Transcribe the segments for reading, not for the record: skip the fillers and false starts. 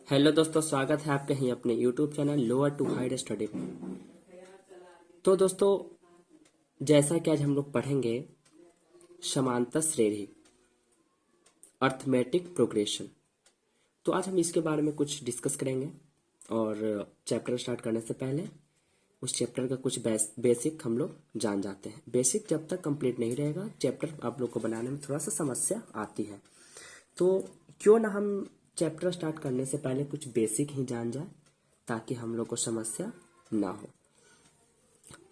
Hello दोस्तों, स्वागत है आपके ही अपने YouTube channel lower to higher study में। तो दोस्तों, जैसा कि आज हम लोग पढ़ेंगे समांतर श्रेणी अर्थमेटिक प्रोग्रेशन। तो आज हम इसके बारे में कुछ डिस्कस करेंगे और चैप्टर स्टार्ट करने से पहले उस चैप्टर का कुछ बेसिक हम लोग जान जाते हैं। बेसिक जब तक कंप्लीट नहीं रहेगा चैप्टर आप लोग को बनाने में थोड़ा सा समस्या आती है। तो क्यों ना हम चैप्टर स्टार्ट करने से पहले कुछ बेसिक ही जान जाए ताकि हम लोग को समस्या ना हो।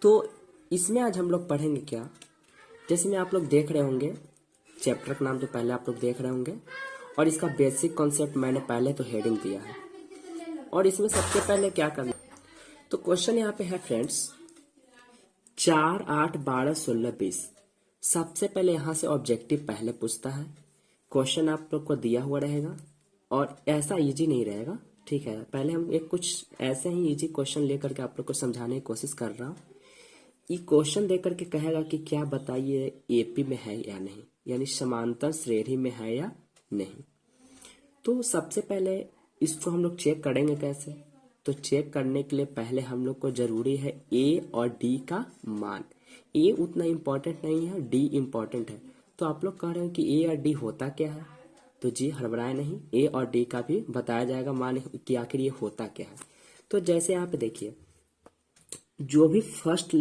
तो इसमें आज हम लोग पढ़ेंगे क्या, जैसे में आप लोग देख रहे होंगे चैप्टर का नाम तो पहले आप लोग देख रहे होंगे और इसका बेसिक कॉन्सेप्ट मैंने पहले तो हेडिंग दिया है। और इसमें सबसे पहले क्या करना, तो क्वेश्चन यहाँ पे है फ्रेंड्स 4, 8, 12, 16, 20। सबसे पहले यहाँ से ऑब्जेक्टिव पहले पूछता है। क्वेश्चन आप लोग को दिया हुआ रहेगा और ऐसा इजी नहीं रहेगा, ठीक है। पहले हम एक कुछ ऐसे ही इजी क्वेश्चन लेकर के आप लोग को समझाने की कोशिश कर रहा हूँ। ये क्वेश्चन देकर के कहेगा कि क्या बताइए एपी में है या नहीं, यानी समांतर श्रेणी में है या नहीं। तो सबसे पहले इसको हम लोग चेक करेंगे कैसे। तो चेक करने के लिए पहले हम लोग को जरूरी है ए और डी का मान। ए उतना इम्पोर्टेंट नहीं है, डी इम्पोर्टेंट है। तो आप लोग कह रहे हो कि ए और डी होता क्या है, तो जी हड़बड़ाए नहीं, ए और डी का भी बताया जाएगा मान कि आखिर ये होता क्या है। तो जैसे यहाँ पे देखिए, जो भी फर्स्ट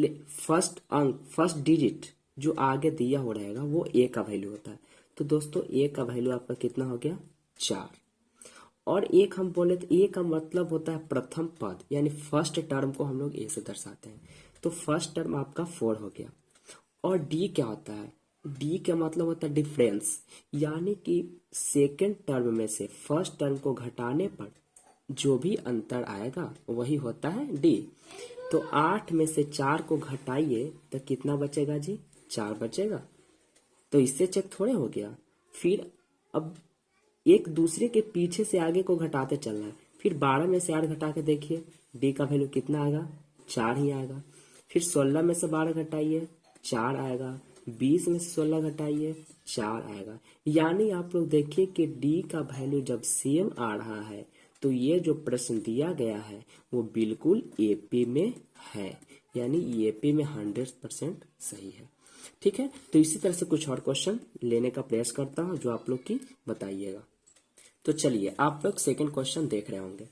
अंक फर्स्ट डिजिट जो आगे दिया हो रहेगा वो ए का वैल्यू होता है। तो दोस्तों ए का वैल्यू आपका कितना हो गया 4। और एक हम बोले तो ए का मतलब होता है प्रथम पद, यानी फर्स्ट टर्म को हम लोग ए से दर्शाते हैं। तो फर्स्ट टर्म आपका 4 हो गया। और डी क्या होता है, डी का मतलब होता है डिफरेंस, यानी कि सेकेंड टर्म में से फर्स्ट टर्म को घटाने पर जो भी अंतर आएगा वही होता है डी। तो 8 में से 4 को घटाइए तो कितना बचेगा जी, 4 बचेगा। तो इससे चेक थोड़े हो गया। फिर अब एक दूसरे के पीछे से आगे को घटाते चलना है। फिर 12 में से 8 घटा के देखिए डी का वैल्यू कितना आएगा, 4 ही आएगा। फिर 16 में से 12 घटाइए 4 आएगा। 20 में से 16 घटाइए 4 आएगा। यानी आप लोग देखिए कि डी का वैल्यू जब सेम आ रहा है तो ये जो प्रश्न दिया गया है वो बिल्कुल एपी में है, यानी एपी में 100% सही है, ठीक है। तो इसी तरह से कुछ और क्वेश्चन लेने का प्रयास करता हूँ जो आप लोग की बताइएगा। तो चलिए आप लोग सेकंड क्वेश्चन देख रहे होंगे।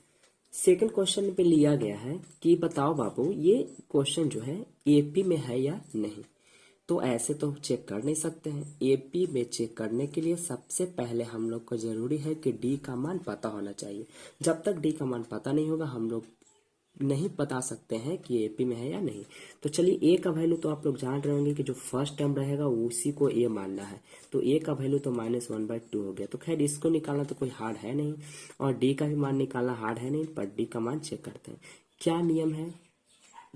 सेकंड क्वेश्चन पे लिया गया है कि बताओ बाबू ये क्वेश्चन जो है एपी में है या नहीं। तो ऐसे तो चेक कर नहीं सकते हैं। एपी में चेक करने के लिए सबसे पहले हम लोग को जरूरी है कि डी का मान पता होना चाहिए। जब तक डी का मान पता नहीं होगा हम लोग नहीं बता सकते हैं कि एपी में है या नहीं। तो चलिए ए का वैल्यू तो आप लोग जान रहे होंगे कि जो फर्स्ट टर्म रहेगा उसी को ए मानना है। तो ए का वैल्यू तो -1/2 हो गया। तो खैर इसको निकालना तो कोई हार्ड है नहीं और डी का भी मान निकालना हार्ड है नहीं, पर डी का मान चेक करते हैं। क्या नियम है,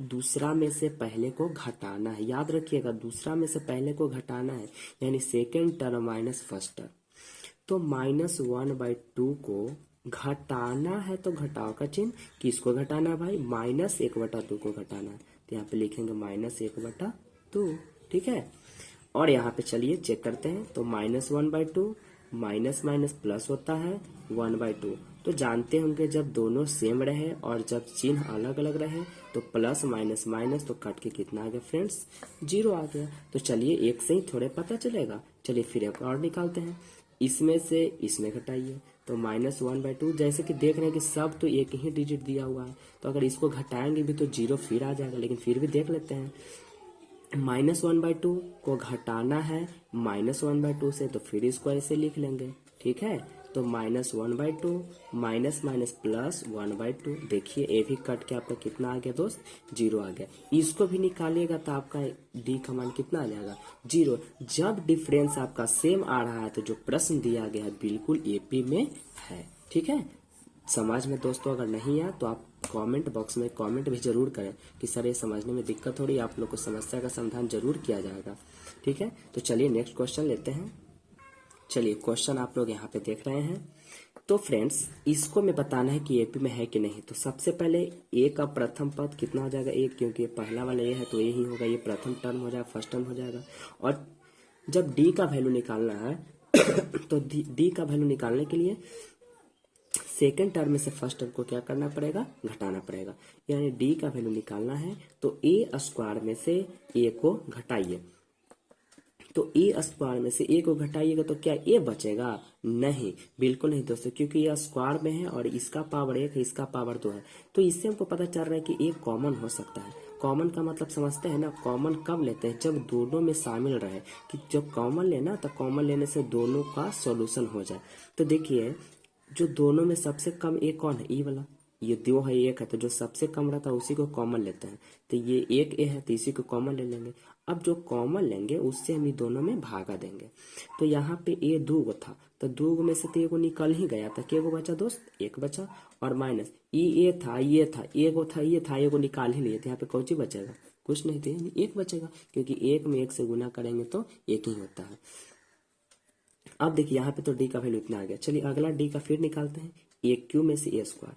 दूसरा में से पहले को घटाना है। याद रखिएगा दूसरा में से पहले को घटाना है, यानी second term minus first term. तो -1/2 को घटाना है तो घटाव का चिन्ह, किसको घटाना है भाई, -1/2 को घटाना है। तो यहाँ पे लिखेंगे -1/2, ठीक है। और यहाँ पे चलिए चेक करते हैं। तो -1/2 माइनस माइनस प्लस होता है 1/2। तो जानते होंगे जब दोनों सेम रहे और जब चिन्ह अलग अलग रहे तो प्लस माइनस माइनस तो कट के कितना आ गया फ्रेंड्स, 0 आ गया। तो चलिए एक से ही थोड़े पता चलेगा। चलिए फिर एक और निकालते हैं। इसमें से इसमें घटाइए तो -1/2। जैसे कि देख रहे हैं कि सब तो एक ही डिजिट दिया हुआ है, तो अगर इसको घटाएंगे भी तो 0 फिर आ जाएगा, लेकिन फिर भी देख लेते हैं। -1/2 को घटाना है -1/2 से, तो फिर इसको ऐसे लिख लेंगे, ठीक है। तो -1/2 माइनस माइनस प्लस 1/2। देखिए ए भी कट के आपका कितना आ गया दोस्त, 0 आ गया। इसको भी निकालिएगा तो आपका डी का मान कितना आ जाएगा, 0। जब डिफरेंस आपका सेम आ रहा है तो जो प्रश्न दिया गया है बिल्कुल एपी में है, ठीक है। समझ में दोस्तों अगर नहीं आया तो आप कमेंट बॉक्स में कमेंट भी जरूर करें कि सर ये समझने में दिक्कत हो रही है, आप लोग को समस्या का समाधान जरूर किया जाएगा, ठीक है। तो चलिए नेक्स्ट क्वेश्चन लेते हैं। चलिए क्वेश्चन आप लोग यहाँ पे देख रहे हैं। तो फ्रेंड्स इसको मैं बताना है कि एपी में है कि नहीं। तो सबसे पहले ए का प्रथम पद कितना हो जाएगा, ए, क्योंकि पहला वाला ए है तो ए ही होगा, ये प्रथम टर्म हो जाएगा, फर्स्ट टर्म हो जाएगा। और जब डी का वैल्यू निकालना है तो डी का वैल्यू निकालने के लिए सेकंड टर्म में से फर्स्ट टर्म को क्या करना पड़ेगा, घटाना पड़ेगा। यानी डी का वैल्यू निकालना है तो ए स्क्वायर में से ए को घटाइए, तो ए स्क्वायर में से ए को घटाइएगा तो क्या ए बचेगा, नहीं, बिल्कुल नहीं दोस्तों, क्योंकि ये स्क्वायर में है और इसका पावर 1 है, इसका पावर 2 है। तो इससे हमको पता चल रहा है कि ए कॉमन हो सकता है। कॉमन का मतलब समझते हैं ना, कॉमन कब लेते हैं, जब दोनों में शामिल रहे, कि जब कॉमन लेना तो कॉमन लेने से दोनों का सॉल्यूशन हो जाए। तो देखिए जो दोनों में सबसे कम ए कौन है, ई वाला, ये 2 है 1 है, तो जो सबसे कम रहता है उसी को कॉमन लेते हैं। तो ये 1 ए है तो इसी को कॉमन ले लेंगे। अब जो कॉमन लेंगे उससे हम ये दोनों में भागा देंगे। तो यहाँ पे ए 2 गो था, तो 2 गो में से तो एगो निकल ही गया था, क्या बचा दोस्त, 1 बचा। और माइनस ए था, ये था, एगो था, ये था, एगो निकाल ही लिए, तो यहाँ पे कौन सी बचेगा, कुछ नहीं थे, 1 बचेगा, क्योंकि 1 में 1 से गुना करेंगे तो 1 ही होता है। अब देखिए यहाँ पे तो डी का वैल्यू इतना आ गया। चलिए अगला डी का फिर निकालते हैं। ए क्यूब में से ए स्क्वायर,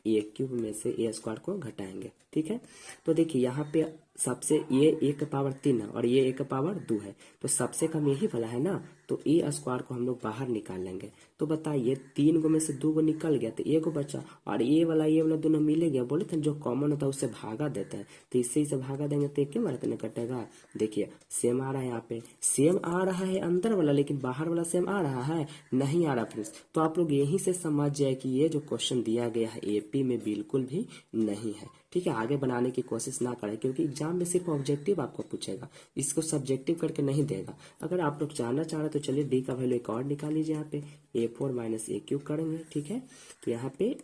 ए क्यूब में से ए स्क्वायर को घटाएंगे, ठीक है। तो देखिए यहाँ पे सबसे ये ए का पावर 3 है और ये ए का पावर 2 है, तो सबसे कम यही वाला है ना, तो ए स्क्वायर को हम लोग बाहर निकाल लेंगे। तो बताइए 3 गो में से 2 गो निकल गया तो एगो बचा, और ये वाला दोनों मिले गया, बोले थे जो कॉमन होता है उससे भागा देता है, तो इससे इसे भागा देंगे तो क्या मारते ना कटेगा। देखिए सेम आ रहा है, यहाँ पे सेम आ रहा है अंदर वाला, लेकिन बाहर वाला सेम आ रहा है, नहीं आ रहा फ्रेंड्स। तो आप लोग यहीं से समझ जाए कि ये जो क्वेश्चन दिया गया है एपी में बिल्कुल भी नहीं है, ठीक है। आगे बनाने की कोशिश ना करें, क्योंकि एग्जाम में सिर्फ ऑब्जेक्टिव आपको पूछेगा, इसको सब्जेक्टिव करके नहीं देगा। अगर आप लोग जानना चाह रहे तो चलिए डी का वैल्यू एक और निकाल लीजिए। यहाँ पे A4 माइनस ए क्यूब करेंगे, ठीक है। तो यहाँ पे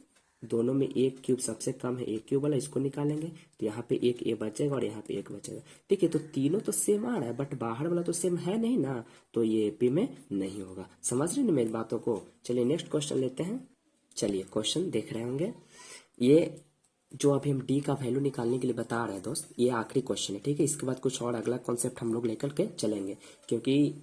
दोनों में एक क्यूब सबसे कम है, एक क्यूब वाला, इसको निकालेंगे तो यहाँ पे एक ए बचेगा और यहाँ पे एक बचेगा। ठीक है, तो तीनों तो सेम आ रहा है, बट बाहर वाला तो सेम है नहीं ना, तो ये एपी में नहीं होगा। समझ रहे ना मेरी बातों को। चलिए नेक्स्ट क्वेश्चन लेते हैं। चलिए क्वेश्चन देख रहे होंगे, ये जो अभी हम डी का वैल्यू निकालने के लिए बता रहे हैं दोस्त, ये आखिरी क्वेश्चन है, ठीक है। इसके बाद कुछ और अगला कॉन्सेप्ट हम लोग लेकर के चलेंगे, क्योंकि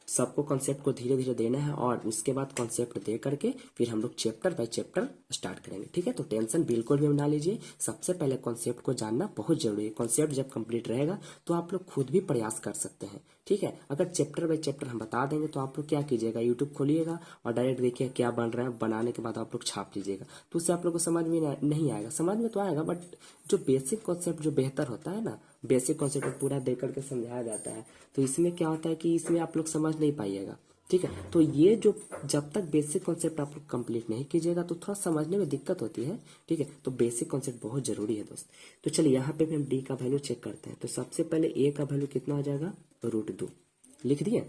सबको कॉन्सेप्ट को धीरे धीरे देना है, और उसके बाद कॉन्सेप्ट दे करके फिर हम लोग चैप्टर बाय चैप्टर स्टार्ट करेंगे, ठीक है। तो टेंशन बिल्कुल भी ना लीजिए, सबसे पहले कॉन्सेप्ट को जानना बहुत जरूरी है। कॉन्सेप्ट जब कंप्लीट रहेगा तो आप लोग खुद भी प्रयास कर सकते हैं, ठीक है। अगर चैप्टर बाय चैप्टर हम बता देंगे तो आप लोग क्या कीजिएगा, यूट्यूब खोलिएगा और डायरेक्ट देखिए क्या बन रहा है, बनाने के बाद आप लोग छाप लीजिएगा, तो उससे आप लोग को समझ में नहीं आएगा। समझ में तो आएगा, बट जो बेसिक कॉन्सेप्ट जो बेहतर होता है ना, बेसिक कॉन्सेप्ट पूरा दे करके समझाया जाता है, तो इसमें क्या होता है कि इसमें आप लोग समझ नहीं पाइएगा, ठीक है। तो ये जो जब तक बेसिक कॉन्सेप्ट आप लोग कंप्लीट नहीं कीजिएगा तो थोड़ा समझने में दिक्कत होती है, ठीक है। तो बेसिक कॉन्सेप्ट बहुत जरूरी है दोस्त। तो चलिए यहाँ पे भी हम डी का वैल्यू चेक करते हैं। तो सबसे पहले ए का वैल्यू कितना हो जाएगा, √2 लिख दिए,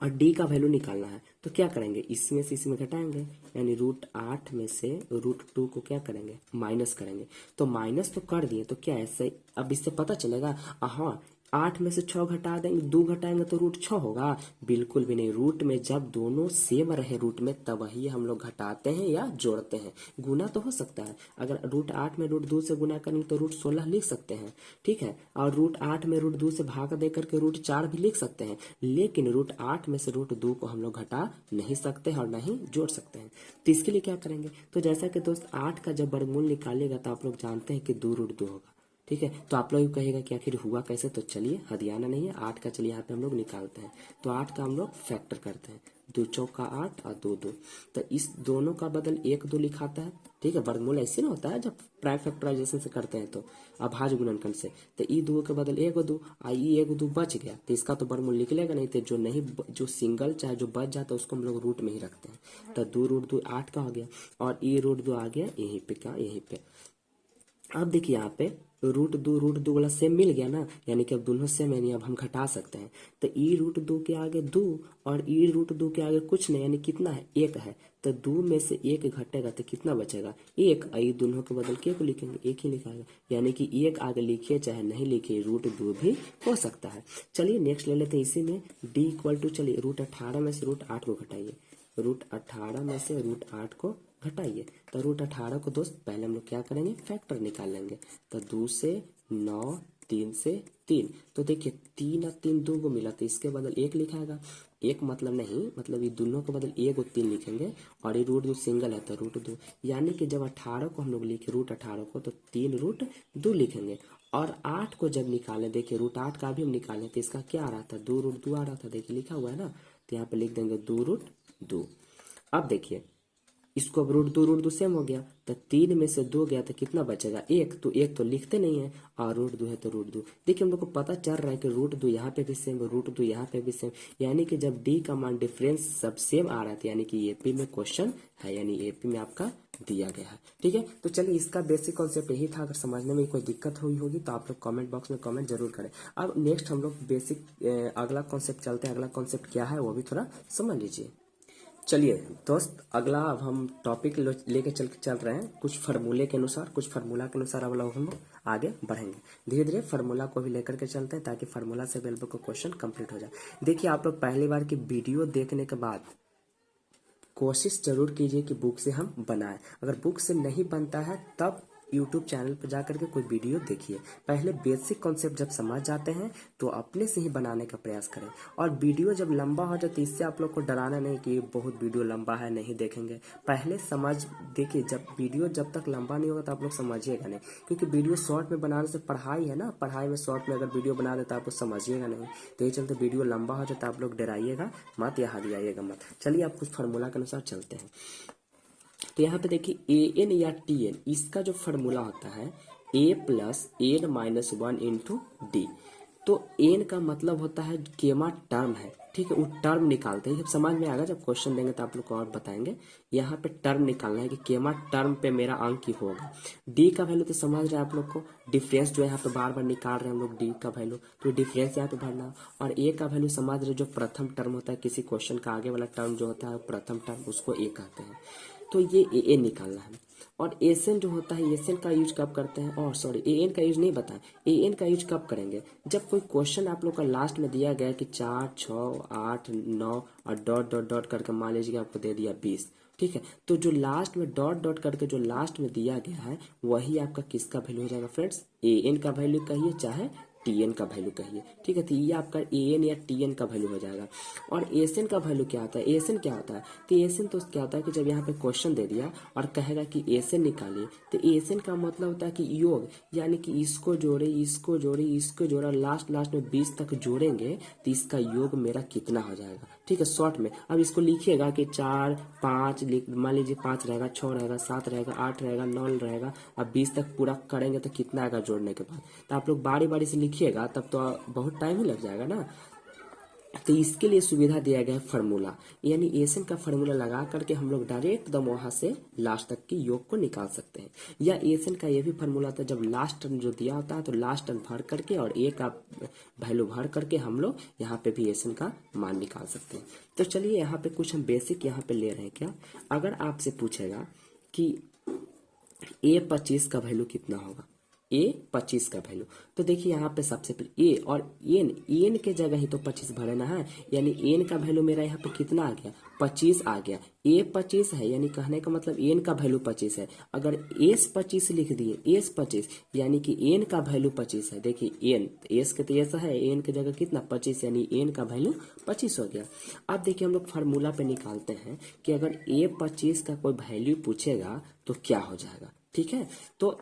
और डी का वैल्यू निकालना है। तो क्या करेंगे, इसमें से इसमें घटाएंगे, यानी √8 में से √2 को क्या करेंगे, माइनस करेंगे। तो माइनस तो कर दिए, तो क्या है सही, अब इससे पता चलेगा, हाँ 8 में से 6 घटा देंगे, 2 घटाएंगे तो √6 होगा, बिल्कुल भी नहीं। रूट में जब दोनों सेम रहे रूट में तब ही हम लोग घटाते हैं या जोड़ते हैं। गुना तो हो सकता है, अगर √8 में √2 से गुना करेंगे तो √16 लिख सकते हैं, ठीक है। और √8 में √2 से भाग दे करके √4 भी लिख सकते हैं, लेकिन √8 में से √2 को हम लोग घटा नहीं सकते हैं और नहीं जोड़ सकते हैं। तो इसके लिए क्या करेंगे, तो जैसा कि दोस्त 8 का जब वर्गमूल निकालिएगा तो आप लोग जानते हैं कि 2√2 होगा, ठीक है। तो आप लोग कहेगा कि आखिर हुआ कैसे, तो चलिए हदियाना नहीं है 8 का, चलिए यहाँ पे हम लोग निकालते हैं। तो 8 का हम लोग फैक्टर करते हैं, 2 चौका 8 और 2 2, तो इस दोनों का बदल 1 2 लिखाता है, ठीक है। वर्गमूल ऐसे ना होता है जब प्राइम फैक्टराइजेशन से करते हैं, तो अभाज्य गुणनखंड से, तो ई 2 के बदल 1 2, आई 1 2 बच गया, तो इसका तो वर्गमूल निकलेगा नहीं, तो जो नहीं, जो सिंगल चाहे जो बच जाता है उसको हम लोग रूट में ही रखते हैं। तो 2√2 8 का हो गया, और ई √2 आ गया यहीं पे, क्या यहीं पे। अब देखिए यहाँ पे √2 वाला सेम मिल गया ना, यानी कि अब दोनों सेम है, अब हम घटा सकते हैं। तो ई √2 के आगे 2 और ई √2 के आगे कुछ नहीं, यानी कितना है, 1 है। तो 2 में से 1 घटेगा तो कितना बचेगा, 1। ई दोनों के बदल के को लिखेंगे, 1 ही लिखाएगा, यानी कि 1 आगे लिखिए चाहे नहीं लिखिए, √2 भी हो सकता है। चलिए नेक्स्ट ले लेते हैं इसी में, डी इक्वल टू, चलिए √18 में से √8 को घटाइए, √18 में से √8 को घटाइए। तो √18 को दोस्त पहले हम लोग क्या करेंगे, फैक्टर निकाल लेंगे। तो 2 से 9, 3 से 3, तो देखिए 3 और 3 2 को मिला, तो इसके बदल 1 लिखाएगा, 1 मतलब नहीं, मतलब ये दोनों के बदल 1 और 3 लिखेंगे, और ये √2 सिंगल है तो √2, यानी कि जब 18 को हम लोग लिखे √18 को, तो 3 √2 लिखेंगे। और 8 को जब निकालें, देखिए √8 का भी हम निकालें, तो इसका क्या आ रहा था, 2 √2 आ रहा था, देखिए लिखा हुआ है ना, तो यहाँ पे लिख देंगे 2 √2। अब देखिए इसको अब रूट दो सेम हो गया, तो 3 में से 2 गया तो कितना बचेगा 1, तो 1 तो लिखते नहीं है, और रूट 2 है तो रूट 2। देखिए हम लोग को पता चल रहा है कि रूट 2 यहाँ पे भी सेम, रूट 2 यहाँ पे भी सेम, यानी कि जब डी का मान डिफरेंस सब सेम आ रहा था, यानी कि एपी में क्वेश्चन है, यानी एपी में आपका दिया गया है। ठीक है, तो चलिए इसका बेसिक कॉन्सेप्ट यही था। अगर समझने में कोई दिक्कत हुई होगी तो आप लोग कमेंट बॉक्स में कमेंट जरूर करें। अब नेक्स्ट हम लोग बेसिक अगला कॉन्सेप्ट चलते हैं। अगला कॉन्सेप्ट क्या है वो भी थोड़ा समझ लीजिए। चलिए दोस्त, अगला अब हम टॉपिक लेके चल रहे हैं कुछ फार्मूले के अनुसार, कुछ फार्मूला के अनुसार अब लोग हम आगे बढ़ेंगे। धीरे धीरे फार्मूला को भी लेकर के चलते हैं ताकि फार्मूला से भी का क्वेश्चन कंप्लीट हो जाए। देखिए आप लोग पहली बार की वीडियो देखने के बाद कोशिश जरूर कीजिए कि बुक से हम बनाएं। अगर बुक से नहीं बनता है तब यूट्यूब चैनल पर जाकर के कोई वीडियो देखिए। पहले बेसिक कॉन्सेप्ट जब समझ जाते हैं तो अपने से ही बनाने का प्रयास करें। और वीडियो जब लंबा हो जाए तो इससे आप लोग को डराना नहीं कि बहुत वीडियो लंबा है नहीं देखेंगे। पहले समझ देखिए, जब वीडियो जब तक लंबा नहीं होगा तो आप लोग समझिएगा नहीं, क्योंकि वीडियो शॉर्ट में बनाने से पढ़ाई है ना, पढ़ाई में शॉर्ट में अगर वीडियो बना देता आप लोग समझिएगा नहीं, तो ये चलते वीडियो लंबा हो जाता है। आप लोग डराइएगा मत, यहाँ दिलाइएगा मत। चलिए आप कुछ फार्मूला के अनुसार चलते हैं। तो यहाँ पे देखिए ए एन या टी एन, इसका जो फार्मूला होता है A plus N minus 1 into D. तो एन का मतलब होता है गेमा टर्म है, ठीक है, वो टर्म निकालते हैं। जब समझ में आएगा, जब क्वेश्चन देंगे तो आप लोग को और बताएंगे। यहाँ पे टर्म निकालना है कि केमा टर्म पे मेरा अंक ही होगा। डी का वैल्यू तो समझ रहे हैं आप लोग को, डिफरेंस जो है यहाँ पे बार बार निकाल रहे हैं हम लोग डी का वैल्यू, तो डिफरेंस यहाँ पे भरना। और ए का वैल्यू समझ रहे, जो प्रथम टर्म होता है किसी क्वेश्चन का आगे वाला टर्म जो होता है प्रथम टर्म, उसको ए कहते हैं। तो ये ए निकालना है। और एसएन जो होता है, एसएन का यूज कब करते हैं, और सॉरी एएन का यूज नहीं बताएं, एएन का यूज कब करेंगे, जब कोई क्वेश्चन आप लोग का लास्ट में दिया गया कि 4, 6, 8, 9 और डॉट डॉट डॉट करके मान लीजिए आपको दे दिया 20, ठीक है, तो जो लास्ट में डॉट डॉट करके जो लास्ट में दिया गया है वही आपका किसका वैल्यू हो जाएगा फ्रेंड्स, एएन का वैल्यू कहिए चाहे टीएन का वैल्यू कहिए, ठीक है। तो ये आपका एएन या टीएन का वैल्यू हो जाएगा। और एसएन का वैल्यू क्या होता है, एसएन क्या होता है, तो एसएन तो क्या होता है कि जब यहाँ पे क्वेश्चन दे दिया और कहेगा कि एसएन निकालिए, तो एसएन का मतलब होता है कि योग, यानी कि इसको जोड़े इसको जोड़े इसको जोड़ा, लास्ट में 20 तक जोड़ेंगे तो इसका योग मेरा कितना हो जाएगा, ठीक है, शॉर्ट में। अब इसको लिखिएगा कि 4, 5, मान लीजिए 5 रहेगा, 6 रहेगा, 7 रहेगा, 8 रहेगा, 9 रहेगा। अब 20 तक पूरा करेंगे तो कितना आएगा जोड़ने के बाद, तो आप लोग बारी बारी से लिखिएगा, तब तो बहुत टाइम ही लग जाएगा ना। तो इसके लिए सुविधा दिया गया है फार्मूला, यानी एसएन का फार्मूला लगा करके हम लोग डायरेक्ट एकदम वहां से लास्ट तक की योग को निकाल सकते हैं। या एसएन का ये भी फार्मूला था, जब लास्ट टर्म जो दिया होता है तो लास्ट टर्म भर करके और ए का वैल्यू भर करके हम लोग यहाँ पे भी एसएन का मान निकाल सकते हैं। तो चलिए यहाँ पे कुछ हम बेसिक यहाँ पे ले रहे हैं। क्या अगर आपसे पूछेगा कि A25 का वैल्यू कितना होगा, A25 का वैल्यू, तो देखिए यहाँ पे सबसे पहले ए और एन के जगह ही तो 25 भरना है, यानी एन का वैल्यू मेरा यहाँ पे कितना आ गया, 25 आ गया। A25 है, यानी कहने का मतलब एन का वैल्यू 25 है। अगर एस 25 लिख दिए, एस 25 यानी कि एन का वैल्यू 25 है। देखिए एन एस के तो ऐसा है, एन के जगह कितना 25, यानी एन का वैल्यू 25 हो गया। अब देखिए हम लोग फार्मूला पे निकालते हैं कि अगर A25 का कोई वैल्यू पूछेगा तो क्या हो जाएगा, ठीक है। तो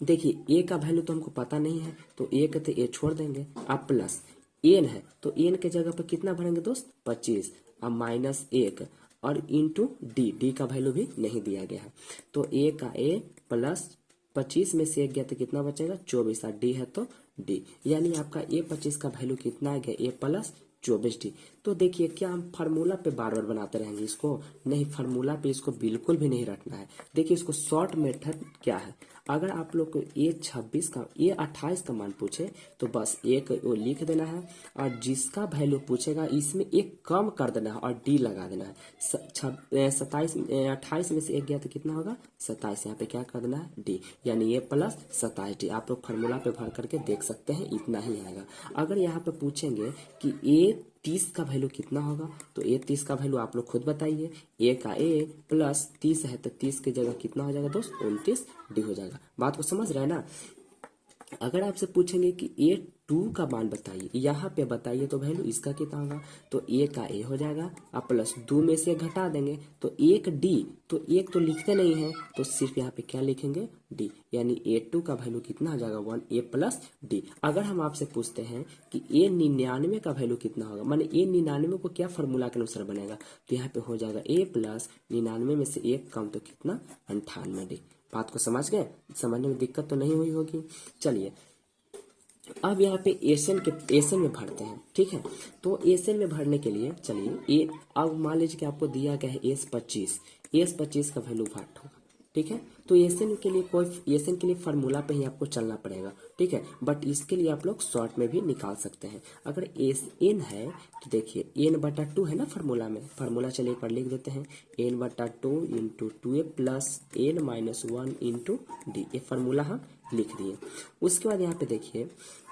देखिए ए का वैल्यू तो हमको पता नहीं है, तो ए का तो ए छोड़ देंगे। अब प्लस एन है, तो एन के जगह पर कितना भरेंगे दोस्त, 25। अब माइनस 1 और इंटू डी का वैल्यू भी नहीं दिया गया है, तो ए का ए प्लस 25 में से 1 गया तो कितना बचेगा 24, और डी है तो डी, यानी आपका A25 का वैल्यू कितना आ गया, ए प्लस 24D। तो देखिए क्या हम फार्मूला पे बार बार बनाते रहेंगे इसको, नहीं, फार्मूला पे इसको बिल्कुल भी नहीं रटना है। देखिए इसको शॉर्ट मेथड क्या है, अगर आप लोग को A28 का मान पूछे तो बस एक वो लिख देना है, और जिसका वैल्यू पूछेगा इसमें एक कम कर देना है और डी लगा देना है। 28 में से 1 गया तो कितना होगा 27, यहाँ पे क्या कर देना है डी, यानी A प्लस 27D। आप लोग फार्मूला पे भर करके देख सकते हैं, इतना ही आएगा। अगर यहाँ पे पूछेंगे कि A30 का वैल्यू कितना होगा, तो A30 का वैल्यू आप लोग खुद बताइए। ए का ए प्लस 30 है, तो 30 की जगह कितना हो जाएगा दोस्त 29D हो जाएगा। बात को समझ रहे हैं ना। अगर आपसे पूछेंगे कि टू का मान बताइए, यहाँ पे बताइए तो वैल्यू इसका कितना होगा, तो ए का ए हो जाएगा, अब प्लस 2 में से घटा देंगे तो एक डी, तो एक तो लिखते नहीं है तो सिर्फ यहाँ पे क्या लिखेंगे डी, यानी A2 का वैल्यू कितना आ जाएगा 1A प्लस डी। अगर हम आपसे पूछते हैं कि A99 का वैल्यू कितना होगा, माने A99 को क्या फॉर्मूला के अनुसार बनेगा, तो यहाँ पे हो जाएगा A प्लस 99 में से एक कम तो कितना 98D। बात को समझ गए, समझने में दिक्कत तो नहीं हुई होगी। चलिए अब यहाँ पे एसन में भरते हैं, ठीक है। तो एसन में भरने के लिए चलिए अब मान लीजिए कि आपको दिया गया है एस 25 का वैल्यू भट होगा, ठीक है। तो एसन के लिए फार्मूला पे ही आपको चलना पड़ेगा, ठीक है। बट इसके लिए आप लोग शॉर्ट में भी निकाल सकते हैं। अगर एस एन है तो देखिए n/2 है ना फार्मूला में, फार्मूला चलिए एक बार लिख देते हैं, n/2 into 2a plus n-1 into D, ये फार्मूला हम लिख दिए। उसके बाद यहाँ पे देखिए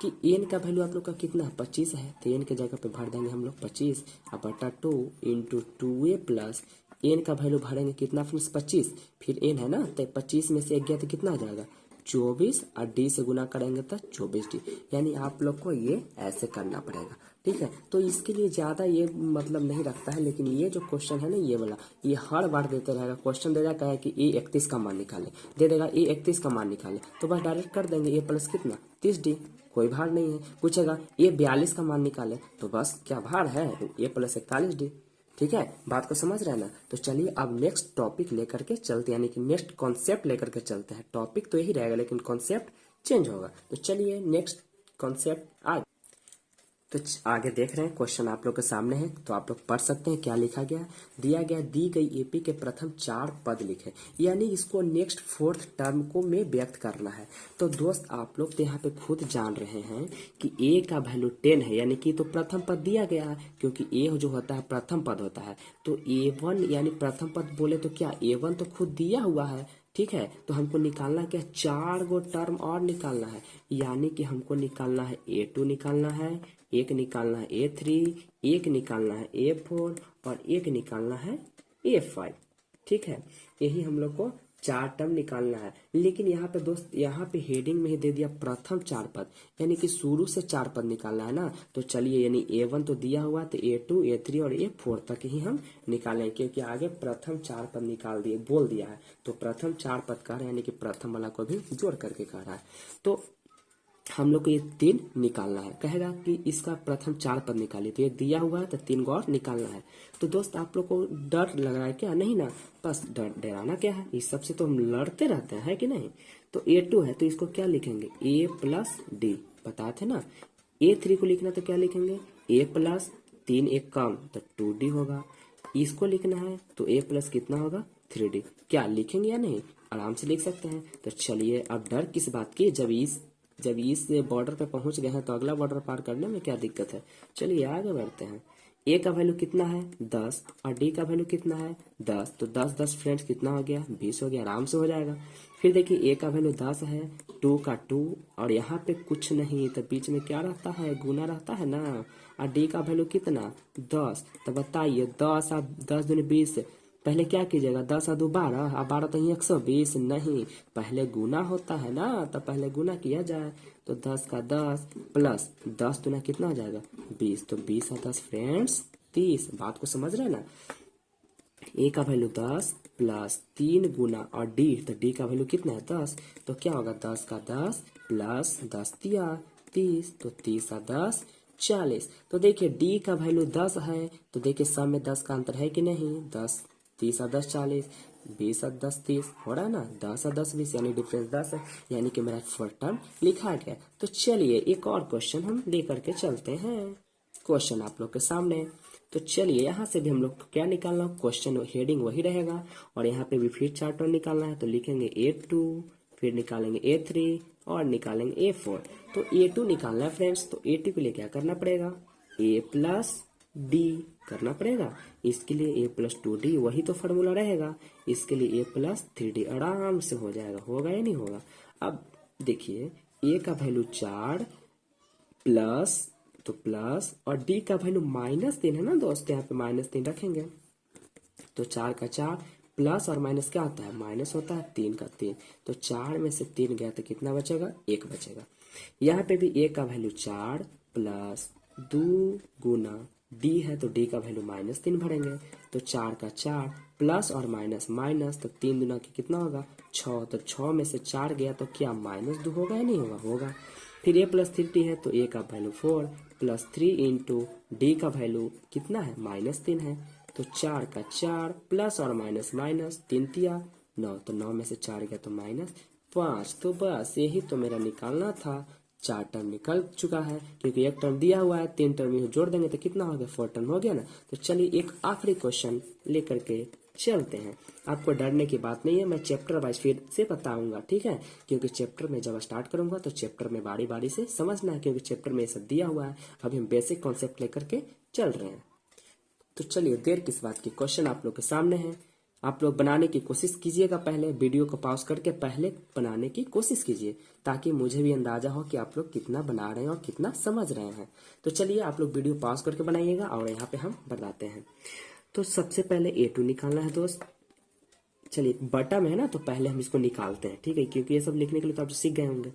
कि एन का वैल्यू आप लोग का कितना है 25 है, तो एन के जगह पे भर देंगे हम लोग 25 बटा 2 इंटू 2a प्लस एन का वैल्यू भरेंगे कितना फ्रेंड्स 25, फिर एन है ना, तो 25 में से 1 गया तो कितना आ जाएगा 24 और डी से गुना करेंगे तो 24D, यानी आप लोग को ये ऐसे करना पड़ेगा, ठीक है। तो इसके लिए ज़्यादा ये मतलब नहीं रखता है, लेकिन ये जो क्वेश्चन है ना ये वाला, ये हर बार देते रहेगा। क्वेश्चन दे देगा कि A31 का मान निकाले, दे देगा A31 का मान निकाले, तो बस डायरेक्ट कर देंगे A प्लस कितना 30D, कोई भार नहीं है। पूछेगा A42 का मान निकाले, तो बस क्या भार है A प्लस 41D, ठीक है। बात को समझ रहे हैं ना। तो चलिए अब नेक्स्ट टॉपिक लेकर के चलते हैं, यानी कि नेक्स्ट कॉन्सेप्ट लेकर के चलते हैं। टॉपिक तो यही रहेगा लेकिन कॉन्सेप्ट चेंज होगा। तो चलिए नेक्स्ट कॉन्सेप्ट तो आगे देख रहे हैं, क्वेश्चन आप लोग के सामने है, तो आप लोग पढ़ सकते हैं क्या लिखा गया। दिया गया दी गई एपी के प्रथम 4 पद लिखे, यानी इसको नेक्स्ट 4th टर्म को में व्यक्त करना है। तो दोस्त आप लोग तो यहाँ पे खुद जान रहे हैं कि ए का वैल्यू 10 है, यानी कि तो प्रथम पद दिया गया है, क्योंकि ए जो होता है प्रथम पद होता है। तो A1 यानी प्रथम पद बोले तो क्या A1 तो खुद दिया हुआ है, ठीक है। तो हमको निकालना क्या 4 गो टर्म और निकालना है, यानी कि हमको निकालना है A2 निकालना है, एक निकालना है A3, एक निकालना है A4 और एक निकालना है A5, ठीक है। यही हम लोग को 4 टर्म निकालना है। लेकिन यहाँ पे दोस्त यहाँ पे हेडिंग में ही दे दिया प्रथम 4 पद, यानी कि शुरू से 4 पद निकालना है ना। तो चलिए यानी A1 तो दिया हुआ, तो A2 A3 और A4 तक ही हम निकालें, क्योंकि आगे प्रथम 4 पद निकाल दिए बोल दिया है। तो प्रथम 4 पद कह रहे हैं, यानी कि प्रथम वाला को भी जोड़ करके कह रहा है। तो हम लोग को ये 3 निकालना है, कहेगा कि इसका प्रथम 4 पद निकालिए, तो ये दिया हुआ है तो 3 को और निकालना है। तो दोस्त आप लोग को डर लग रहा है क्या, नहीं ना, बस डराना क्या है, इस सब से तो हम लड़ते रहते हैं, है कि नहीं। तो A2 है तो इसको क्या लिखेंगे A प्लस डी, बताए थे ना। A3 को लिखना तो क्या लिखेंगे A प्लस 3 एक कम तो 2D होगा। इसको लिखना है तो A प्लस कितना होगा 3D, क्या लिखेंगे या नहीं, आराम से लिख सकते हैं। तो चलिए अब डर किस बात की, जब इस बॉर्डर पे पहुंच गए हैं तो अगला बॉर्डर पार करने में क्या दिक्कत है। चलिए आगे बढ़ते हैं। ए का वैल्यू कितना है 10 और डी का वैल्यू कितना है 10, तो 10 फ्रेंड्स कितना हो गया 20 हो गया, आराम से हो जाएगा। फिर देखिए ए का वैल्यू 10 है, 2 का 2 और यहाँ पे कुछ नहीं, तो बीच में क्या रहता है गुना रहता है ना। और डी का वैल्यू कितना 10, तो बताइए 10 और 10 दूनी 20, पहले क्या कीजिएगा 10 और 2 12 और 12 तो 120, नहीं पहले गुना होता है ना, तो पहले गुना किया जाए। तो 10 का 10 प्लस 10 दूना कितना हो जाएगा 20, तो 20 और 10 फ्रेंड्स 30। बात को समझ रहे हैं ना। ए का वैल्यू 10 प्लस 3 गुना और डी, तो डी का वैल्यू कितना है 10, तो क्या होगा 10 का 10 प्लस 10 तिया 30, तो 30 और 10 40। तो देखिए डी का वैल्यू 10 है, तो देखिए सब में 10 का अंतर है कि नहीं, 10 30 और 10 40, 20 और 10 30 हो रहा है ना, 10 और 10 20, यानी डिफरेंस 10 है, यानी कि मेरा 4 टर्म लिखा गया। तो चलिए एक और क्वेश्चन हम लेकर के चलते हैं, क्वेश्चन आप लोग के सामने। तो चलिए यहाँ से भी हम लोग क्या निकालना, क्वेश्चन हेडिंग वही रहेगा और यहाँ पे भी फिर 4 टर्म निकालना है। तो लिखेंगे A2, फिर निकालेंगे A3 और निकालेंगे A4। तो A2 निकालना है फ्रेंड्स, तो A2 के लिए क्या करना पड़ेगा A प्लस डी करना पड़ेगा। इसके लिए A प्लस 2D वही तो फॉर्मूला रहेगा, इसके लिए A प्लस 3D आराम से हो जाएगा, होगा या नहीं होगा। अब देखिए A का वैल्यू 4 प्लस तो प्लस और D का वैल्यू -3 है ना दोस्त, यहाँ पे -3 रखेंगे। तो 4 का 4 प्लस और माइनस क्या होता है माइनस होता है, 3 का 3, तो 4 में से 3 गया तो कितना बचेगा 1 बचेगा। यहाँ पे भी ए का वैल्यू 4 प्लस 2 गुना डी है तो डी का वैल्यू -3 भरेंगे, तो 4 का 4 प्लस और माइनस माइनस, तो 3 दुना की कितना होगा 6, तो 6 में से 4 गया तो क्या -2 होगा या नहीं होगा, होगा। फिर ए प्लस 3 है तो ए का वैल्यू 4 प्लस 3 इंटू डी का वैल्यू कितना है -3 है, तो 4 का 4 प्लस और माइनस माइनस, 3 तिया 9, तो 9 में से 4 गया तो -5। तो बस यही तो मेरा निकालना था। 4 टर्म निकल चुका है क्योंकि एक टर्म दिया हुआ है, 3 टर्म में जोड़ देंगे तो कितना हो गया 4 टर्म हो गया ना। तो चलिए एक आखिरी क्वेश्चन लेकर के चलते हैं। आपको डरने की बात नहीं है, मैं चैप्टर वाइज फिर से बताऊंगा, ठीक है, क्योंकि चैप्टर में जब स्टार्ट करूंगा तो चैप्टर में बारी बारी से समझना है, क्योंकि चैप्टर में ये सब दिया हुआ है। अभी हम बेसिक कॉन्सेप्ट लेकर के चल रहे हैं। तो चलिए देर किस बात की, क्वेश्चन आप लोग के सामने है। आप लोग बनाने की कोशिश कीजिएगा, पहले वीडियो को पॉज करके पहले बनाने की कोशिश कीजिए, ताकि मुझे भी अंदाजा हो कि आप लोग कितना बना रहे हैं और कितना समझ रहे हैं। तो चलिए आप लोग वीडियो पॉज करके बनाइएगा और यहाँ पे हम बताते हैं। तो सबसे पहले A2 निकालना है दोस्त। चलिए बटा में है ना, तो पहले हम इसको निकालते हैं, ठीक है, क्योंकि ये सब लिखने के लिए तो आप सीख गए होंगे।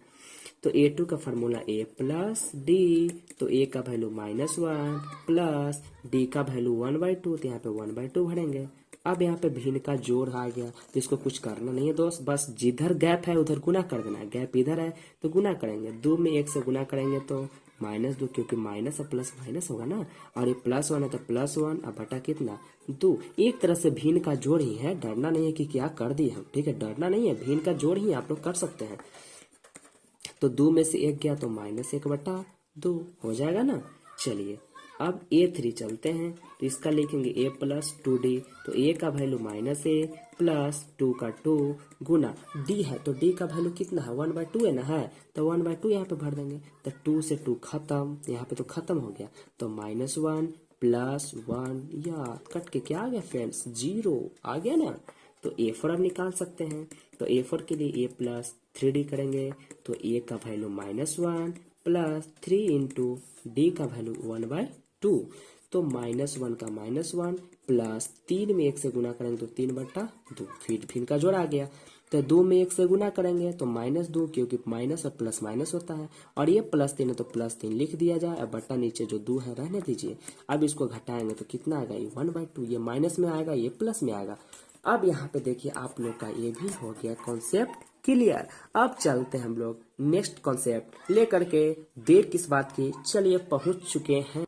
तो A2 का फार्मूला A प्लस डी, तो A का वैल्यू -1 प्लस डी का वैल्यू 1/2, तो यहाँ पे 1/2 भरेंगे। अब यहाँ पे भिन्न का जोड़ आ गया, तो इसको कुछ करना नहीं है दोस्त, बस जिधर गैप है उधर गुना कर देना है। गैप इधर है तो गुना करेंगे, 2 में 1 से गुना करेंगे तो -2, क्योंकि माइनस और प्लस माइनस होगा ना, और ये +1 है तो +1, अब बटा कितना 2। एक तरह से भिन्न का जोड़ ही है, डरना नहीं है कि क्या कर दिए हम, ठीक है, डरना नहीं है, भिन्न का जोड़ ही आप लोग कर सकते हैं। तो 2 में से 1 गया तो -1/2 हो जाएगा ना। चलिए अब A3 चलते हैं, तो इसका लिखेंगे A प्लस 2D, तो A का वैल्यू -A प्लस 2 का 2 गुना D है, तो D का वैल्यू कितना है 1/2 है ना, है तो 1/2 यहाँ पे भर देंगे, तो 2 से 2 खत्म, यहाँ पे तो खत्म हो गया, तो -1 प्लस 1 या कट के क्या आ गया फ्रेंड्स 0 आ गया ना। तो A4 अब निकाल सकते हैं, तो A4 के लिए A प्लस 3D करेंगे, तो A का वैल्यू -1 प्लस 3 इंटू डी का वैल्यू 1/2, तो -1 का -1 प्लस 3 में 1 से गुना करेंगे तो 3/2, फिर का जोड़ आ गया। तो 2 में 1 से गुना करेंगे तो -2, क्योंकि माइनस और प्लस माइनस होता है, और ये +3 है तो +3 लिख दिया जाए। अब बट्टा नीचे जो 2 है रहने दीजिए। अब इसको घटाएंगे तो कितना आएगा, ये 1/2, ये माइनस में आएगा, ये प्लस में आएगा। अब यहाँ पे देखिए आप लोग का ये भी हो गया कॉन्सेप्ट क्लियर। अब चलते हैं हम लोग नेक्स्ट कॉन्सेप्ट लेकर के, देर किस बात की, चलिए पहुंच चुके हैं।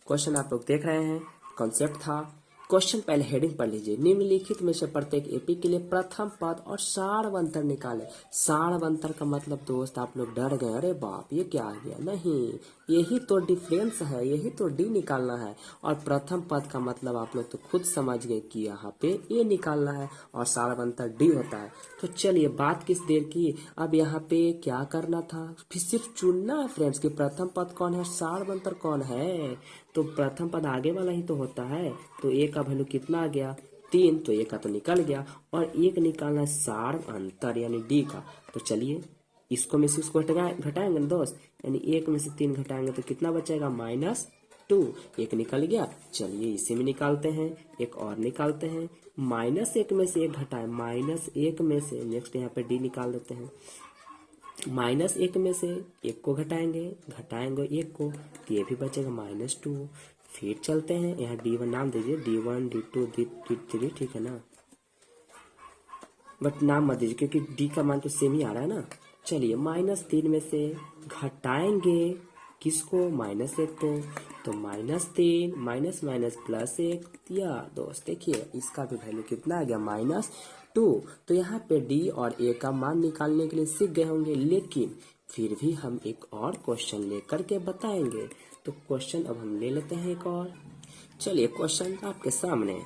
क्वेश्चन आप लोग देख रहे हैं, कॉन्सेप्ट था। क्वेश्चन पहले हेडिंग पढ़ लीजिए। निम्नलिखित में से प्रत्येक एपी के लिए प्रथम पद और सारवंतर निकाले। सारवंतर का मतलब दोस्त आप लोग डर गए, अरे बाप ये क्या आ गया, नहीं यही तो डिफरेंस है, यही तो डी निकालना है। और प्रथम पद का मतलब आप लोग तो खुद समझ गए कि यहाँ पे ए निकालना है और सारवंतर डी होता है। तो चलिए बात किस देर की, अब यहाँ पे क्या करना था, फिर सिर्फ चुनना है फ्रेंड्स कि प्रथम पद कौन है, सारवंतर कौन है। तो प्रथम पद आगे वाला ही तो होता है, तो ए का वैल्यू कितना आ गया 3, तो ए का तो निकल गया, और एक निकालना है सारवंतर यानी डी का। तो चलिए इसको में से उसको घटाएंगे ना दोस्त, यानी 1 में से 3 घटाएंगे तो कितना बचेगा -2, एक निकल गया। चलिए इसी में निकालते हैं, एक और निकालते हैं, -1 में से 1 घटाए, -1 में से नेक्स्ट यहाँ पे डी निकाल देते हैं, -1 में से 1 को घटाएंगे 1 को, तो ये भी बचेगा -2। फिर चलते हैं, यहाँ D1 नाम दीजिए, D1 D2 D3, ठीक है ना, बट नाम मत दीजिए क्योंकि D का मान तो सेम ही आ रहा है ना। चलिए -3 में से घटाएंगे किसको, -1 को, तो -3 माइनस माइनस +1, या दोस्त देखिए इसका भी वैल्यू कितना आ गया -2। तो यहाँ पे डी और ए का मान निकालने के लिए सीख गए होंगे, लेकिन फिर भी हम एक और क्वेश्चन लेकर के बताएंगे। तो क्वेश्चन अब हम ले लेते हैं एक और। चलिए क्वेश्चन आपके सामने,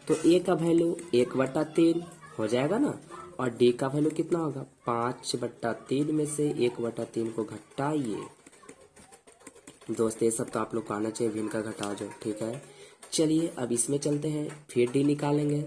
तो ए का वैल्यू 1/3 हो जाएगा ना, और डी का वैल्यू कितना होगा 5/3 में से 1/3 को घटाइए। दोस्त ये सब तो आप लोग को आना चाहिए, भिन्न का घटाओ जो, ठीक है। चलिए अब इसमें चलते हैं, फिर डी निकालेंगे,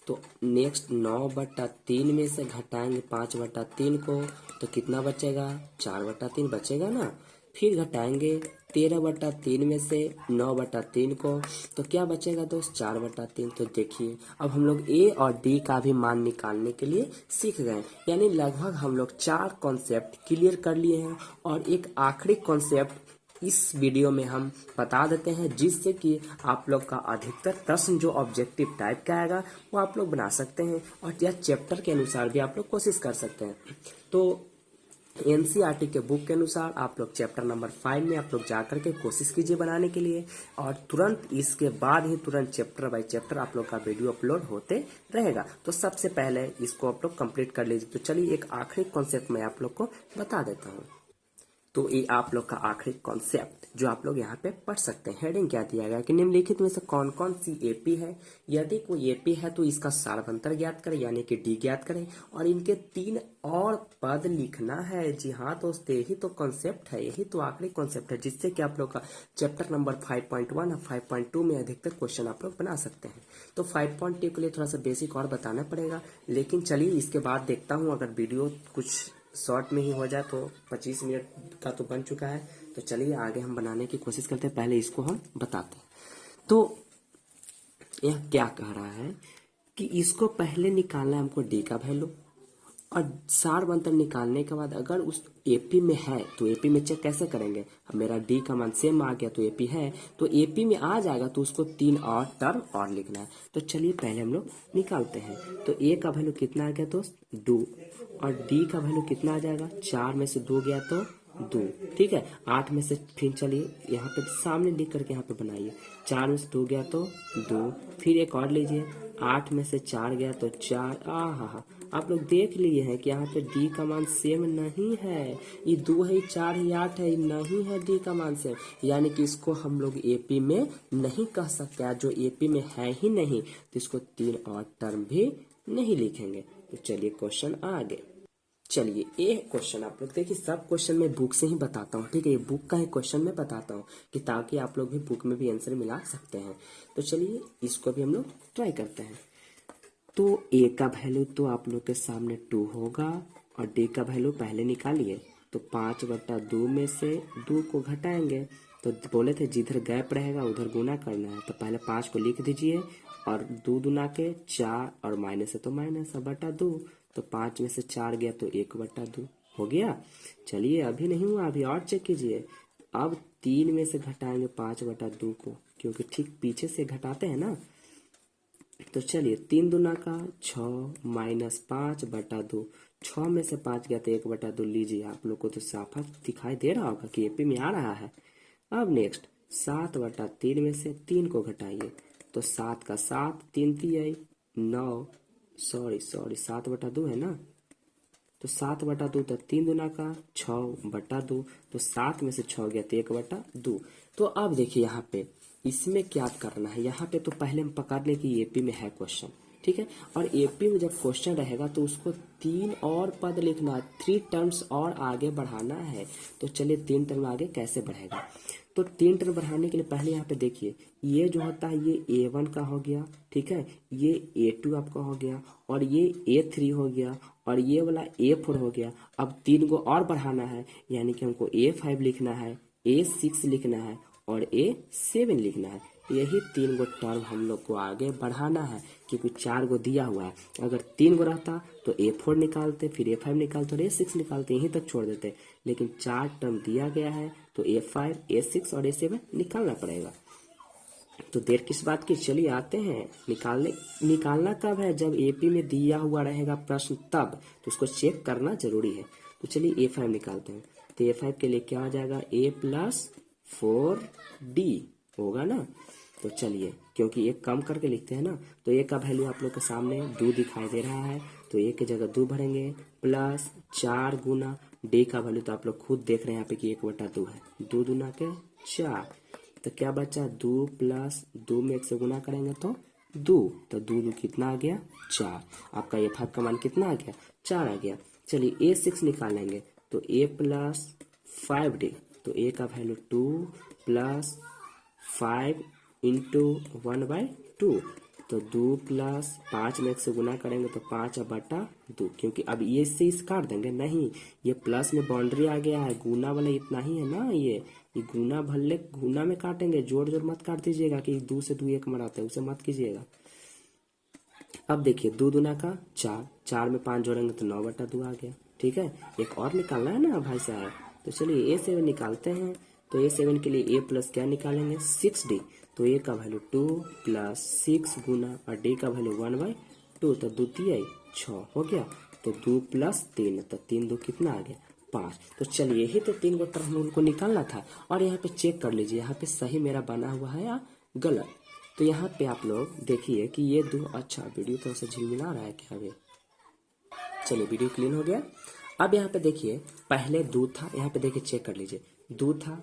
तो नेक्स्ट 9/3 में से घटाएंगे 5/3 को, तो कितना बचेगा 4/3 बचेगा ना। फिर घटाएंगे 13/3 में से 9/3 को, तो क्या बचेगा दोस्त 4/3। तो देखिए अब हम लोग ए और डी का भी मान निकालने के लिए सीख गए, यानी लगभग हम लोग 4 कॉन्सेप्ट क्लियर कर लिए हैं। और एक आखिरी कॉन्सेप्ट इस वीडियो में हम बता देते हैं, जिससे कि आप लोग का अधिकतर प्रश्न जो ऑब्जेक्टिव टाइप का आएगा वो आप लोग बना सकते हैं, और यह चैप्टर के अनुसार भी आप लोग कोशिश कर सकते हैं। तो एनसीईआरटी के बुक के अनुसार आप लोग चैप्टर नंबर 5 में आप लोग जाकर के कोशिश कीजिए बनाने के लिए, और तुरंत इसके बाद ही तुरंत चैप्टर बाय चैप्टर आप लोग का वीडियो अपलोड होते रहेगा। तो सबसे पहले इसको आप लोग कंप्लीट कर लीजिए। तो चलिए एक आखिरी कॉन्सेप्ट मैं आप लोग को बता देता हूँ। तो ये आप लोग का आखिरी कॉन्सेप्ट जो आप लोग यहाँ पे पढ़ सकते हैं, हेडिंग क्या दिया गया कि निम्नलिखित में से कौन कौन सी एपी है, यदि कोई एपी है तो इसका सार्वंतर ज्ञात करें, यानी कि डी ज्ञात करें, और इनके 3 और पद लिखना है। जी हाँ दोस्तों, यही तो कॉन्सेप्ट है, यही तो आखिरी कॉन्सेप्ट है, जिससे कि आप लोग का चैप्टर नंबर 5.1 और 5.2 में अधिकतर क्वेश्चन आप लोग बना सकते हैं। तो 5.2 के लिए थोड़ा सा बेसिक और बताना पड़ेगा, लेकिन चलिए इसके बाद देखता हूँ अगर वीडियो कुछ शॉर्ट में ही हो जाए। तो 25 मिनट का तो बन चुका है, तो चलिए आगे हम बनाने की कोशिश करते हैं। पहले इसको हम बताते हैं। तो यह क्या कह रहा है कि इसको पहले निकालना है हमको डी का वैल्यू, और सारवंतर निकालने के बाद अगर उस एपी में है तो एपी में चेक कैसे करेंगे। अब मेरा डी का मान सेम आ गया तो एपी है, तो एपी में आ जाएगा तो उसको 3 और टर्म और लिखना है। तो चलिए पहले हम लोग निकालते हैं। तो ए का वैल्यू कितना आ गया दोस्त 2, और डी का वैल्यू कितना आ जाएगा 4 में से 2 गया तो 2, ठीक है। 8 में से फिर चलिए यहाँ पे सामने लिख करके यहाँ पे बनाइए, 4 में से 2 गया तो 2, फिर एक और लीजिए, 8 में से 4 गया तो 4। हाँ, आप लोग देख लिए हैं कि यहाँ पे डी का मान सेम नहीं है, ये 2 है, 4 है, 8 है, नहीं है डी का मान सेम, यानी कि इसको हम लोग एपी में नहीं कह सकते। जो एपी में है ही नहीं तो इसको 3 और टर्म भी नहीं लिखेंगे। तो चलिए क्वेश्चन आगे। चलिए ये क्वेश्चन आप लोग देखिए, सब क्वेश्चन मैं बुक से ही बताता हूँ, ठीक है। ये बुक का ही क्वेश्चन मैं बताता हूँ कि ताकि आप लोग भी बुक में भी आंसर मिला सकते हैं। तो चलिए इसको भी हम लोग ट्राई करते हैं। तो ए का वैल्यू तो आप लोग के सामने 2 होगा, और डी का वैल्यू पहले निकालिए। तो 5/2 में से 2 को घटाएंगे, तो बोले थे जिधर गैप रहेगा उधर गुना करना है। तो पहले 5 को लिख दीजिए, और 2 दूना के 4, और माइनस है तो माइनस, और बटा 2, तो 5 में से 4 गया तो 1/2 हो गया। चलिए अभी नहीं हुआ, अभी और चेक कीजिए। अब 3 में से घटाएंगे 5/2 को, क्योंकि ठीक पीछे से घटाते हैं ना। तो चलिए 3 दूना का 6 माइनस 5/2, 6 में से 5 गया तो 1/2 लीजिए। आप लोग को तो साफ दिखाई दे रहा होगा कि एपी में आ रहा है। अब नेक्स्ट 7/3 में से 3 को घटाइए, तो 7 का 7, 3 3 9, सॉरी 7/2 है ना। तो 7/2, तो 3 दूना का 6/2, तो 7 में से 6 गया तो 1/2। तो अब देखिए यहाँ पे इसमें क्या करना है, यहाँ पे तो पहले हम पकड़ ले कि एपी में है क्वेश्चन, ठीक है। और एपी में जब क्वेश्चन रहेगा तो उसको 3 और पद लिखना है, 3 टर्म्स और आगे बढ़ाना है। तो चलिए 3 टर्म आगे कैसे बढ़ेगा। तो 3 टर्म बढ़ाने के लिए पहले यहाँ पे देखिए, ये जो होता है ये A1 का हो गया, ठीक है, ये A2 आपका हो गया, और ये A3 हो गया, और ये वाला A4 हो गया। अब 3 को और बढ़ाना है, यानी कि हमको A5 लिखना है, A6 लिखना है, और A7 लिखना है। यही 3 गो टर्म हम लोग को आगे बढ़ाना है, क्योंकि 4 गो दिया हुआ है। अगर 3 गो रहता तो A4 निकालते, फिर A5 निकालते और A6 निकालते, यहीं तक छोड़ देते। लेकिन 4 टर्म दिया गया है तो A5, A6 और A7 निकालना पड़ेगा। तो देर किस बात की, चलिए आते हैं निकालना कब है, जब एपी में दिया हुआ रहेगा प्रश्न तब, तो उसको चेक करना जरूरी है। तो चलिए A5 निकालते हैं। तो A5 के लिए क्या हो जाएगा, A+4D होगा ना। तो चलिए क्योंकि एक कम करके लिखते हैं ना, तो ए का वैल्यू आप लोग के सामने 2 दिखाई दे रहा है, तो ए की जगह 2 भरेंगे, प्लस 4 गुना डी का वैल्यू तो आप लोग खुद देख रहे हैं यहाँ पे कि 1/2 है, 2 दूना के 4, तो क्या बचा 2 प्लस 2 में 1 से गुना करेंगे तो 2, तो 2 कितना आ गया 4। आपका A5 का मान कितना आ गया 4 आ गया। चलिए A6 निकालेंगे, तो A+5D, तो ए का वैल्यू 2 प्लस 5 इंटू 1/2, तो 2 प्लस 5 में 1 से गुना करेंगे तो 5/2, क्योंकि अब ये से इस काट देंगे नहीं, ये प्लस में बाउंड्री आ गया है, गुना वाला इतना ही है ना, ये गुना भले गुना में काटेंगे, जोड़ जोड़ मत काट दीजिएगा कि 2 से 2 1 मराते हैं, उसे मत कीजिएगा। अब देखिए 2 दूना का 4, 4 में 5 जोड़ेंगे तो 9/2 आ गया। ठीक है, एक और निकालना है ना भाई साहब, तो चलिए A7 निकालते हैं। तो A7 के लिए A प्लस क्या निकालेंगे 6D, तो A का वैल्यू 2 प्लस 6 गुना और D का वैल्यू 1/2, तो 2 तिया 6 हो गया। तो 2 प्लस 3, तो 3 2 कितना आ गया 5। तो चलिए यही तो 3 गो टर्म उनको निकालना था। और यहाँ पे चेक कर लीजिए, यहाँ पे सही मेरा बना हुआ है या गलत। तो यहाँ पे आप लोग देखिए कि ये 2, अच्छा वीडियो थोड़ा सा झिलमिला रहा है क्या अभी, चलिए वीडियो क्लीन हो गया। अब यहाँ पे देखिए पहले 2 था, यहाँ पे देखिए चेक कर लीजिए, 2 था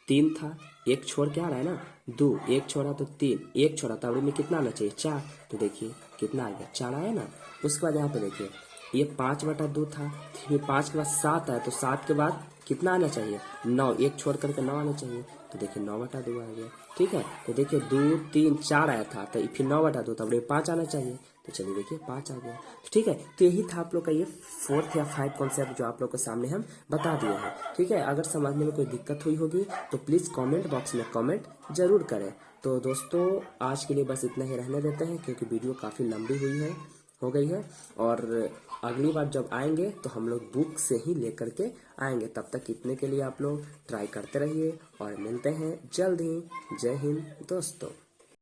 3 था, एक छोड़ के आ रहा है ना 2, एक छोड़ा तो 3, एक छोड़ा तो में कितना आना चाहिए 4, तो देखिए कितना आ गया 4 आया ना। उसके बाद यहाँ पे देखिए ये 5/2 था, फिर 5 के बाद 7 आया, तो 7 के बाद कितना आना चाहिए 9, एक छोड़ करके 9 आना चाहिए, तो देखिए 9/2 आ गया। ठीक है, तो देखिए 2 3 4 आया था, तो फिर 9/2, तब 5 आना चाहिए, तो चलिए देखिए 5 आ गया। ठीक है, तो यही था आप लोग का ये 4th या 5th कॉन्सेप्ट जो आप लोग के सामने हम बता दिए हैं। ठीक है, अगर समझने में कोई दिक्कत हुई होगी तो प्लीज़ कमेंट बॉक्स में कमेंट जरूर करें। तो दोस्तों आज के लिए बस इतना ही रहने देते हैं, क्योंकि वीडियो काफ़ी लंबी हो गई है, और अगली बार जब आएंगे तो हम लोग बुक से ही लेकर के आएंगे। तब तक इतने के लिए आप लोग ट्राई करते रहिए और मिलते हैं जल्द ही। जय हिंद दोस्तों।